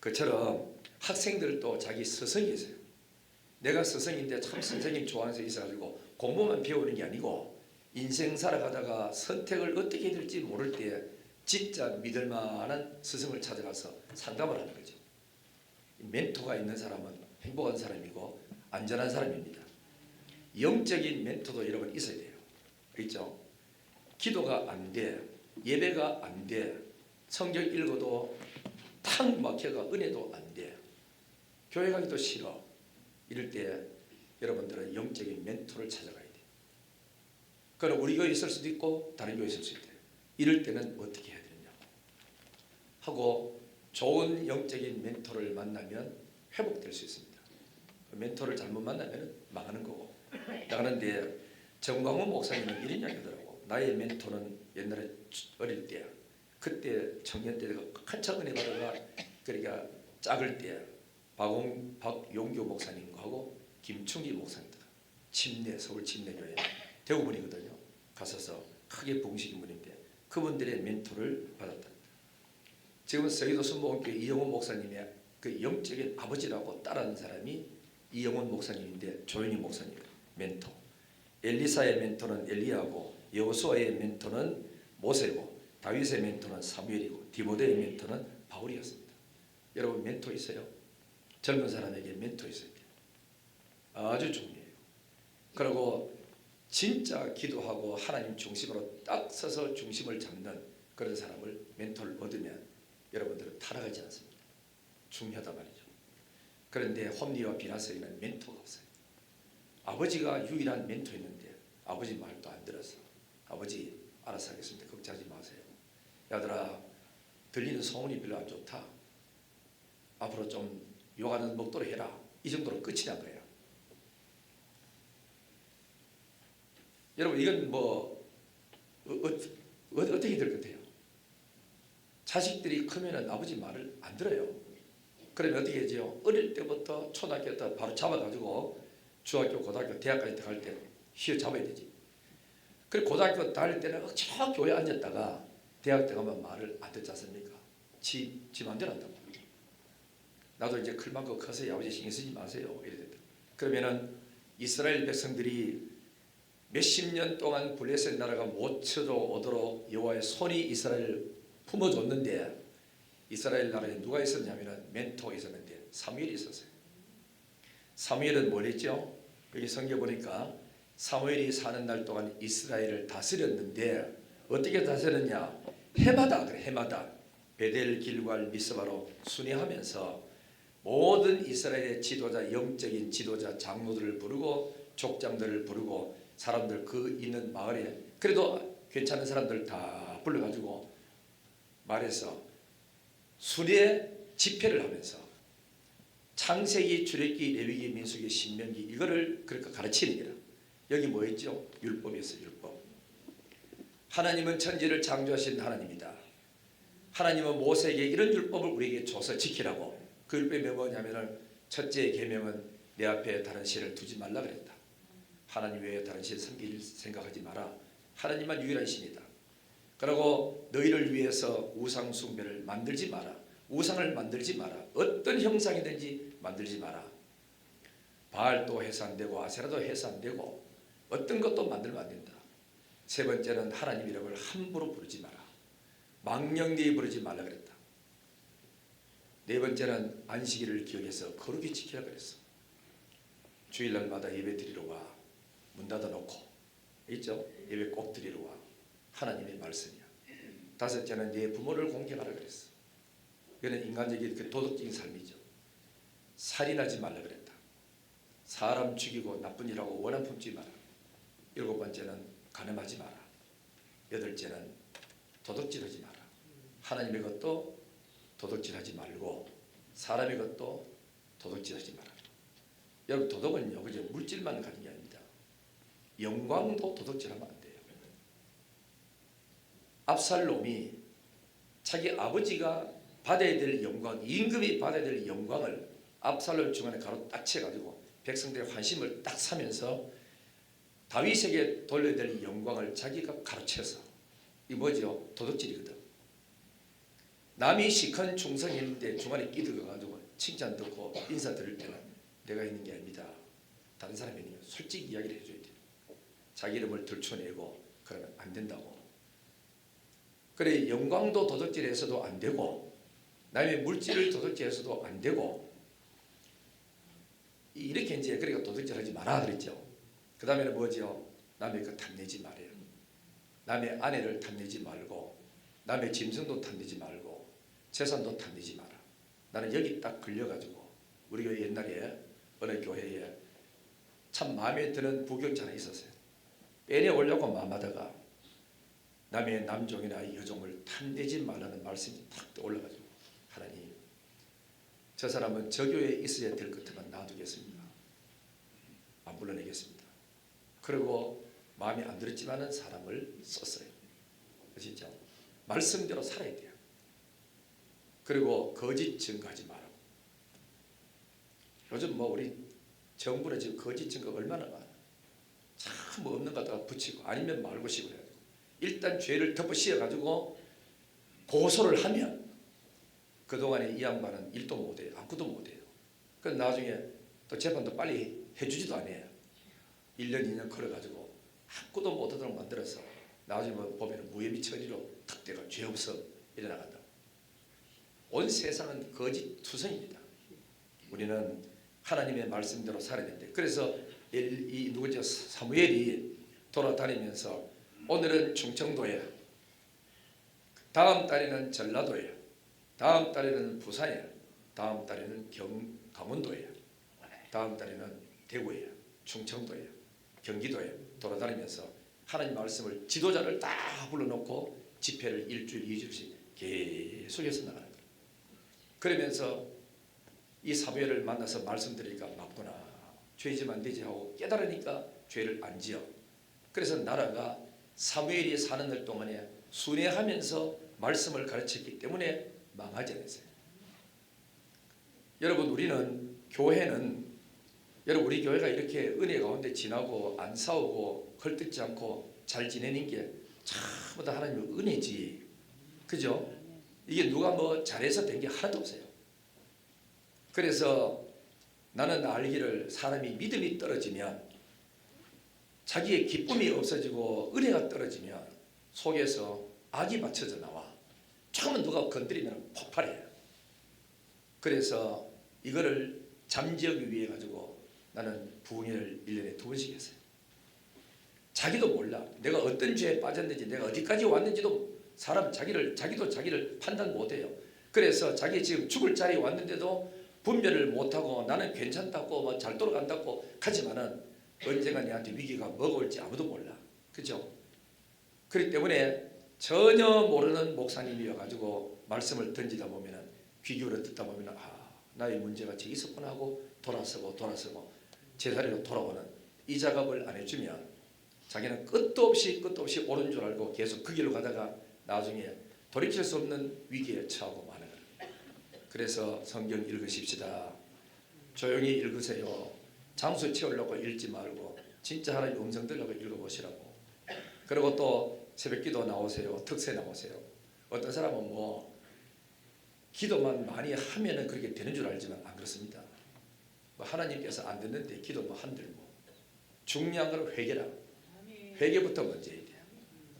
S1: 그처럼 학생들도 자기 스승이 있어요. 내가 스승인데 참 선생님 좋아하는 선생님이 있어가지고 공부만 배우는 게 아니고 인생 살아가다가 선택을 어떻게 해야 될지 모를 때 진짜 믿을 만한 스승을 찾아가서 상담을 하는 거죠. 멘토가 있는 사람은 행복한 사람이고 안전한 사람입니다. 영적인 멘토도 여러분 있어야 돼요. 그렇죠? 기도가 안 돼. 예배가 안 돼. 성경 읽어도 탁 막혀가 은혜도 안 돼. 교회 가기도 싫어. 이럴 때 여러분들은 영적인 멘토를 찾아가야 돼. 그럼 우리 교회에 있을 수도 있고 다른 교회에 있을 수도 있대요. 이럴 때는 어떻게 해야 되느냐 하고 좋은 영적인 멘토를 만나면 회복될 수 있습니다. 멘토를 잘못 만나면 망하는 거고. 그런데 정광훈 목사님은 이런 이야기 하더라고. 나의 멘토는 옛날에 어릴 때 그때 청년 때 내가 한참 은혜 받아가 그러니까 작을 때 박용규 목사님하고 김충기 목사님들 침례 서울 침례교회 대구분이거든요. 가서서 크게 부흥시킨 분인데 그분들의 멘토를 받았다. 지금은 서기도 순복음교회 이영훈 목사님의 그 영적인 아버지라고 따르는 사람이 이영훈 목사님인데 조현희 목사님 멘토. 엘리사의 멘토는 엘리야고 여호수아의 멘토는 모세고 다윗의 멘토는 사무엘이고 디모데의 멘토는 바울이었습니다. 여러분 멘토 있어요? 젊은 사람에게 멘토 있어야 돼요. 아주 중요해요. 그리고 진짜 기도하고 하나님 중심으로 딱 서서 중심을 잡는 그런 사람을 멘토를 얻으면 여러분들은 타락하지 않습니다. 중요하단 말이죠. 그런데 홈리와 비나스에는 멘토가 없어요. 아버지가 유일한 멘토였는데 아버지 말도 안 들어서 아버지 알아서 하겠습니다. 걱정하지 마세요. 야들아 들리는 소문이 별로 안 좋다. 앞으로 좀 욕하는 목도로 해라. 이 정도로 끝이 난 거예요. 여러분 이건 뭐 어떻게 될 것 같아요? 자식들이 크면은 아버지 말을 안 들어요. 그러면 어떻게 하죠? 어릴 때부터 초등학교 때 바로 잡아가지고 중학교, 고등학교, 대학까지 들어갈 때 휘어잡아야 되지. 그리고 고등학교 다닐 때는 저 교회에 앉았다가 대학 때 가면 말을 안 듣지 않습니까? 지 맘대로 한다고. 나도 이제 클 만큼 커서 아버지 신경 쓰지 마세요. 이래 됐다. 그러면은 이스라엘 백성들이 몇십 년 동안 블레셋 나라가 못 쳐오도록 여호와의 손이 이스라엘을 품어줬는데, 이스라엘 나라에 누가 있었냐면은 멘토가 있었는데 사무엘이 있었어요. 사무엘은 뭘 했죠? 여기 성경 보니까 사무엘이 사는 날 동안 이스라엘을 다스렸는데 어떻게 다스렸냐? 해마다, 그래, 해마다 베델, 길갈, 미스바로 순회하면서 모든 이스라엘의 지도자, 영적인 지도자, 장로들을 부르고 족장들을 부르고 사람들 그 있는 마을에 그래도 괜찮은 사람들 다 불러가지고 말해서 순회 집회를 하면서 창세기, 출애굽기, 레위기, 민수기, 신명기 이거를 그렇게 가르치는 게라. 여기 뭐 있죠? 율법이었어요. 율법. 하나님은 천지를 창조하신 하나님이다. 하나님은 모세에게 이런 율법을 우리에게 줘서 지키라고. 그 율법이 뭐냐면은 첫째 계명은 내 앞에 다른 신을 두지 말라 그랬다. 하나님 외에 다른 신 섬길 생각하지 마라. 하나님만 유일한 신이다. 그리고 너희를 위해서 우상 숭배를 만들지 마라. 우상을 만들지 마라. 어떤 형상이든지 만들지 마라. 바알도 해서 안 되고 아세라도 해서 안 되고 어떤 것도 만들면 안 된다. 세 번째는 하나님 이름을 함부로 부르지 마라. 망령되이 부르지 말라 그랬다. 네 번째는 안식일을 기억해서 거룩히 지키라 그랬어. 주일날마다 예배 드리러 와. 문 닫아놓고 있죠? 예배 꼭 드리러 와. 하나님의 말씀이야. 다섯째는 네 부모를 공경하라 그랬어. 이거는 인간적인 그 도덕적인 삶이죠. 살인하지 말라 그랬다. 사람 죽이고 나쁜 일하고 원한 품지 마라. 일곱 번째는 간음하지 마라. 여덟째는 도둑질하지 마라. 하나님의 것도 도둑질하지 말고 사람의 것도 도둑질하지 마라. 여러분 도덕은요, 그저 물질만 가진 게 아닙니다. 영광도 도둑질하면 안 돼요. 압살롬이 자기 아버지가 받아야 될 영광, 임금이 받아야 될 영광을 압살롬 중간에 가로 딱 채가지고 백성들의 환심을 딱 사면서 다윗에게 돌려야 될 영광을 자기가 가로채서, 이 뭐죠? 도둑질이거든. 남이 시큰 충성했는데 중간에 끼들어가지고 칭찬 듣고 인사 드릴 때는 내가 있는 게 아닙니다. 다른 사람이 있는 게 솔직히 이야기를 해줘야 돼. 자기 이름을 들춰내고 그러면 안 된다고. 그래, 영광도 도둑질해서도 안 되고 남의 물질을 도둑질해서도 안 되고, 이렇게 이제 그러니까 도둑질하지 마라 그랬죠. 그 다음에는 뭐죠? 남의 거 탐내지 말아요. 남의 아내를 탐내지 말고 남의 짐승도 탐내지 말고 재산도 탐내지 마라. 나는 여기 딱 걸려가지고 우리 교회 옛날에 어느 교회에 참 마음에 드는 부교육자 하나 있었어요. 빼내오려고 마음하다가 남의 남종이나 여종을 탐내지 말라는 말씀이 탁 올라가지고, 하나님 저 사람은 저 교회에 있어야 될 것 같으면 놔두겠습니다. 안 불러내겠습니다. 그리고 마음에 안 들었지만은 사람을 썼어요. 진짜 말씀대로 살아야 돼요. 그리고 거짓 증거하지 마라. 요즘 뭐 우리 정부는 지금 거짓 증거 얼마나 많아. 참 뭐 없는 것 갖다가 붙이고 아니면 말고 싶어 해가지고 일단 죄를 덮어 씌워가지고 고소를 하면 그동안에 이 양반은 일도 못해요. 아무것도 못해요. 그럼 나중에 또 재판도 빨리 해주지도 않아요. 1년 2년 걸어가지고 아무것도 못하도록 만들어서 나중에 보면 무혐의 처리로 탁 돼가 죄 없어 일어나간다. 온 세상은 거짓 투성입니다. 우리는 하나님의 말씀대로 살아야 되는데, 그래서 이 누구죠? 사무엘이 돌아다니면서 오늘은 충청도에, 다음 달에는 전라도에, 다음 달에는 부산에, 다음 달에는 강원도에, 다음 달에는 대구에, 충청도에, 경기도에 돌아다니면서 하나님 말씀을 지도자를 다 불러놓고 집회를 일주일, 2주일씩 계속해서 나가는 거예요. 그러면서 이 사무엘을 만나서 말씀드리니까 맞구나. 죄지면 안 되지 하고 깨달으니까 죄를 안 지어. 그래서 나라가 사무엘이 사는 날 동안에 순회하면서 말씀을 가르쳤기 때문에 망하지 않았어요. 여러분, 우리는 교회는 여러분 우리 교회가 이렇게 은혜 가운데 지나고 안 싸우고 헐뜯지 않고 잘 지내는 게 전부 다 하나님의 은혜지. 그죠? 이게 누가 뭐 잘해서 된 게 하나도 없어요. 그래서 나는 알기를 사람이 믿음이 떨어지면 자기의 기쁨이 없어지고 은혜가 떨어지면 속에서 악이 받쳐져 나와. 조금은 누가 건드리면 폭발해요. 그래서 이거를 잠재우기 위해 가지고 나는 부흥회를 1년에 2번씩 했어요. 자기도 몰라. 내가 어떤 죄에 빠졌는지 내가 어디까지 왔는지도 자기도 자기를 판단 못해요. 그래서 자기 지금 죽을 자리에 왔는데도 분별을 못하고 나는 괜찮다고 뭐 잘 돌아간다고 하지만은 언젠가 내한테 위기가 뭐가 올지 아무도 몰라. 그죠? 그렇기 때문에 전혀 모르는 목사님이어 가지고 말씀을 던지다 보면은 귀 기울여 듣다 보면은 나의 문제가 저기 있었구나 하고 돌아서고 제자리로 돌아오는 이 작업을 안 해주면 자기는 끝도 없이 옳은 줄 알고 계속 그 길로 가다가 나중에 돌이킬 수 없는 위기에 처하고 마는 거예요. 그래서 성경 읽으십시다. 조용히 읽으세요. 장수 채우려고 읽지 말고 진짜 하나님 음성 들으려고 읽어보시라고. 그리고 또 새벽기도 나오세요. 특세 나오세요. 어떤 사람은 뭐 기도만 많이 하면은 그렇게 되는 줄 알지만 안 그렇습니다. 뭐 하나님께서 안 듣는데 기도 뭐 한들고. 중요한 건 회개라. 회개부터 먼저 해야 돼요.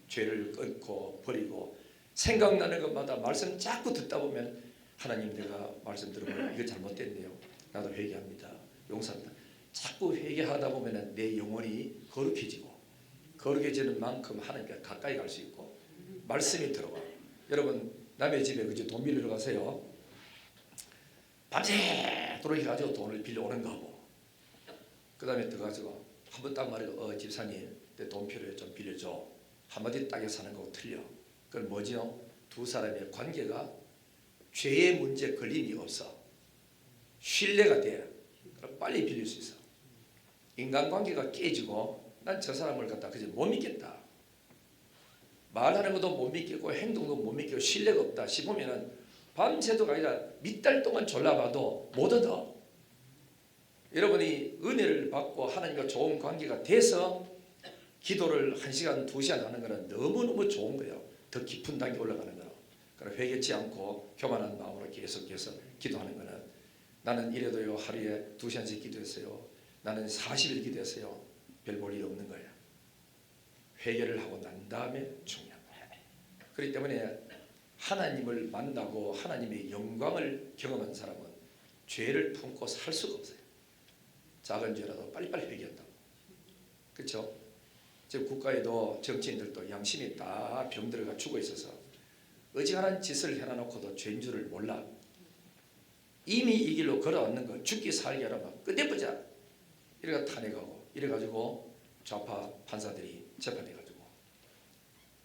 S1: 죄를 끊고 버리고 생각나는 것마다 말씀 자꾸 듣다 보면 하나님 내가 말씀 들어보면 이거 잘못됐네요. 나도 회개합니다. 용서합니다. 자꾸 회개하다 보면 내 영혼이 거룩해지고 거룩해지는 만큼 하나님께 가까이 갈 수 있고 말씀이 들어와. 여러분 남의 집에 그저 돈 빌리러 가세요. 밤새도록 해가지고 돈을 빌려오는 거고 그 다음에 들어가서 한번 딱 말해도 집사님 내 돈 필요해 좀 빌려줘. 한마디 딱 해서 사는 거고 틀려. 그건 뭐죠? 두 사람의 관계가 죄의 문제 걸림이 없어. 신뢰가 돼. 그럼 빨리 빌릴 수 있어. 인간관계가 깨지고 난 저 사람을 갖다 그저 못 믿겠다. 말하는 것도 못 믿겠고 행동도 못 믿겠고 신뢰가 없다 싶으면은 밤새도록 아니라 몇 달 동안 졸라봐도 못 얻어. 여러분이 은혜를 받고 하나님과 좋은 관계가 돼서 기도를 1시간 2시간 하는 것은 너무너무 좋은 거예요. 더 깊은 단계 올라가는 거로. 그러나 회개치 않고 교만한 마음으로 계속해서 기도하는 것은 나는 이래도요 하루에 2시간씩 기도했어요. 나는 40일 기도했어요. 별 볼 일 없는 거예요. 회개를 하고 난 다음에 중요한 거예요. 그렇기 때문에 하나님을 만나고 하나님의 영광을 경험한 사람은 죄를 품고 살 수가 없어요. 작은 죄라도 빨리빨리 회개한다고. 그렇죠? 지금 국가에도 정치인들도 양심이 다 병들어가 죽어 있어서 어지간한 짓을 해놔놓고도 죄인 줄을 몰라. 이미 이 길로 걸어왔는 거 죽기 살기 하라면 끝내보자. 이래가 탄핵하고 이래가지고 좌파 판사들이 재판해가지고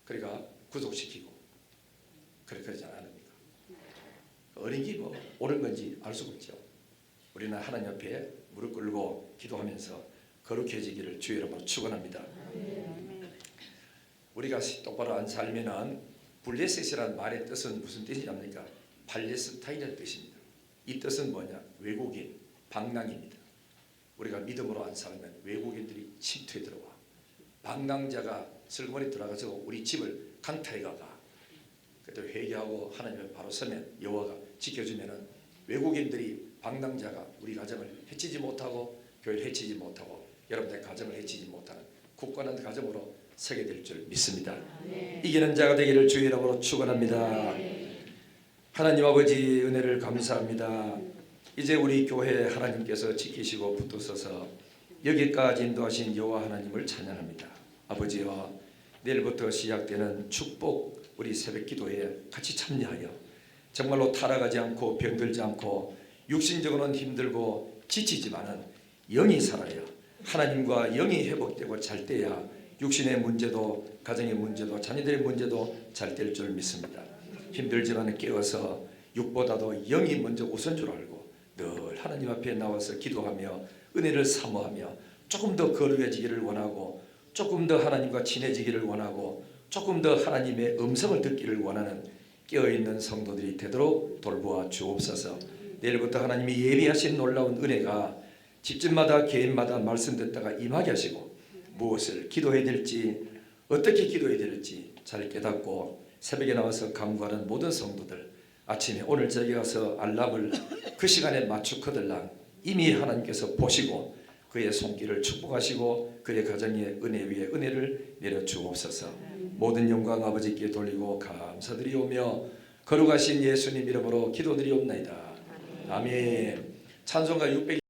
S1: 그러니까 구속시키고 그러지 않습니까? 어린 게 뭐 옳은 건지 알 수가 없죠. 우리는 하나님 앞에 무릎 꿇고 기도하면서 거룩해지기를 주의 이름으로 축원합니다. 우리가 똑바로 안 살면은 블레셋이라는 말의 뜻은 무슨 뜻이랍니까? 팔레스타인이라는 뜻입니다. 이 뜻은 뭐냐? 외국인, 방랑입니다. 우리가 믿음으로 안 살면 외국인들이 침투해 들어와. 방랑자가 슬그머니 들어가서 우리 집을 강탈해가가. 그때 회개하고 하나님을 바로 서면 여호와가 지켜주면은 외국인들이 방랑자가 우리 가정을 해치지 못하고 교회를 해치지 못하고 여러분들의 가정을 해치지 못하는 굳건한 가정으로 서게 될 줄 믿습니다. 이기는 자가 되기를 주의 이름으로 축원합니다. 하나님 아버지 은혜를 감사합니다. 이제 우리 교회 하나님께서 지키시고 붙드셔서 여기까지 인도하신 여호와 하나님을 찬양합니다. 아버지여 내일부터 시작되는 축복 우리 새벽기도에 같이 참여하여 정말로 타락하지 않고 병들지 않고 육신적으로는 힘들고 지치지만은 영이 살아야 하나님과 영이 회복되고 잘 때야 육신의 문제도 가정의 문제도 자녀들의 문제도 잘 될 줄 믿습니다. 힘들지만 깨어서 육보다도 영이 먼저 우선 줄 알고 늘 하나님 앞에 나와서 기도하며 은혜를 사모하며 조금 더 거룩해지기를 원하고 조금 더 하나님과 친해지기를 원하고 조금 더 하나님의 음성을 듣기를 원하는 깨어있는 성도들이 되도록 돌보아 주옵소서. 내일부터 하나님이 예비하신 놀라운 은혜가 집집마다 개인마다 말씀 듣다가 임하게 하시고 무엇을 기도해야 될지 어떻게 기도해야 될지 잘 깨닫고 새벽에 나와서 간구하는 모든 성도들 아침에 오늘 저기 가서 알람을 그 시간에 맞추거들랑 이미 하나님께서 보시고 그의 손길을 축복하시고 그의 가정의 은혜 위에 은혜를 내려주옵소서. 모든 영광 아버지께 돌리고 감사드리오며 거룩하신 예수님 이름으로 기도드리옵나이다. 아멘. 찬송가 600